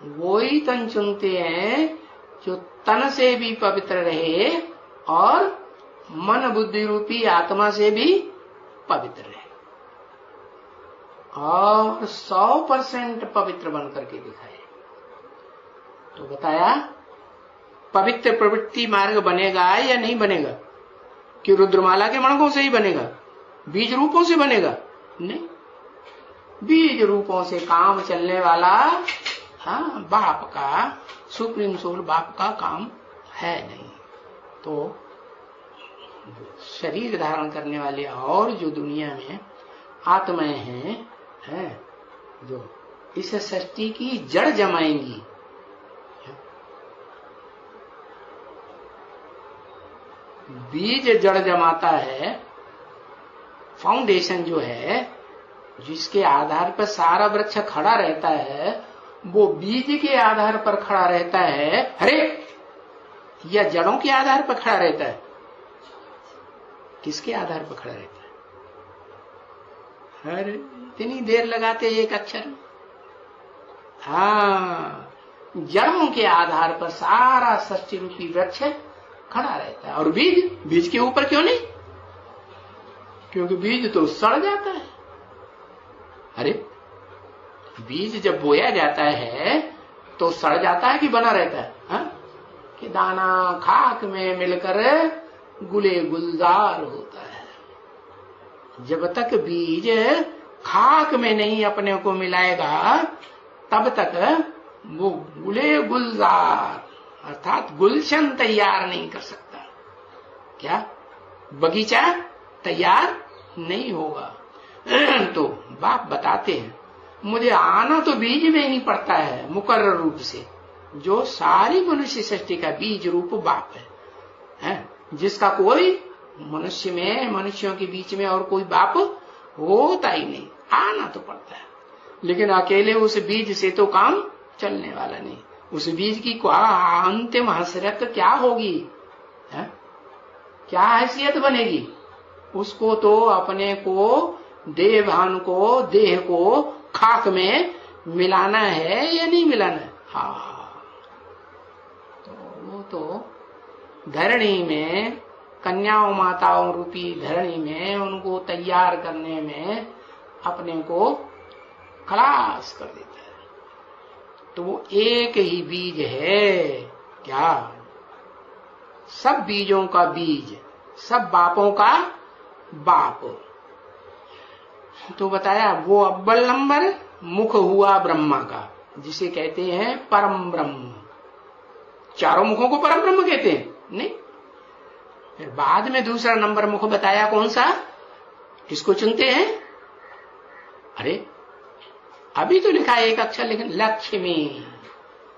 वो ही तन चुनते हैं जो तन से भी पवित्र रहे और मन बुद्धि रूपी आत्मा से भी पवित्र रहे और 100% पवित्र बन करके दिखाए। तो बताया पवित्र प्रवृत्ति मार्ग बनेगा या नहीं बनेगा? कि रुद्रमाला के मणकों से ही बनेगा, बीज रूपों से बनेगा? नहीं, बीज रूपों से काम चलने वाला बाप का, सुप्रीम सोल बाप का काम है नहीं। तो शरीर धारण करने वाले और जो दुनिया में आत्माएं हैं जो इस सृष्टि की जड़ जमाएंगी, बीज जड़ जमाता है, फाउंडेशन जो है जिसके आधार पर सारा वृक्ष खड़ा रहता है, वो बीज के आधार पर खड़ा रहता है, अरे या जड़ों के आधार पर खड़ा रहता है? किसके आधार पर खड़ा रहता है? अरे इतनी देर लगाते एक अक्षर। जड़ों के आधार पर सारा सृष्टि रूपी वृक्ष खड़ा रहता है। और बीज के ऊपर क्यों नहीं? क्योंकि बीज तो सड़ जाता है। अरे बीज जब बोया जाता है तो सड़ जाता है कि बना रहता है? कि दाना खाक में मिलकर गुले गुलजार होता है। जब तक बीज खाक में नहीं अपने को मिलाएगा तब तक वो गुले गुलजार अर्थात गुलशन तैयार नहीं कर सकता। क्या? बगीचा तैयार नहीं होगा। तो बाप बताते हैं मुझे आना तो बीज में ही पड़ता है मुकर्रर रूप से, जो सारी मनुष्य सृष्टि का बीज रूप बाप है, जिसका कोई मनुष्य में, मनुष्यों के बीच में और कोई बाप होता ही नहीं। आना तो पड़ता है, लेकिन अकेले उस बीज से तो काम चलने वाला नहीं। उस बीज की अंतिम हसरत क्या होगी? क्या हैसियत बनेगी? उसको तो अपने को, देवान को, देह को खाक में मिलाना है या नहीं मिलाना है? तो वो तो धरणी में, कन्याओं माताओं रूपी धरणी में उनको तैयार करने में अपने को खलास कर देता है। तो वो एक ही बीज है। क्या? सब बीजों का बीज, सब बापों का बाप। तो बताया वो अव्वल नंबर मुख हुआ ब्रह्मा का, जिसे कहते हैं परम ब्रह्म। चारों मुखों को परम ब्रह्म कहते हैं? नहीं। फिर बाद में दूसरा नंबर मुख बताया, कौन सा? किसको चुनते हैं? अरे अभी तो लिखा है एक अक्षर, लेकिन लक्ष्मी।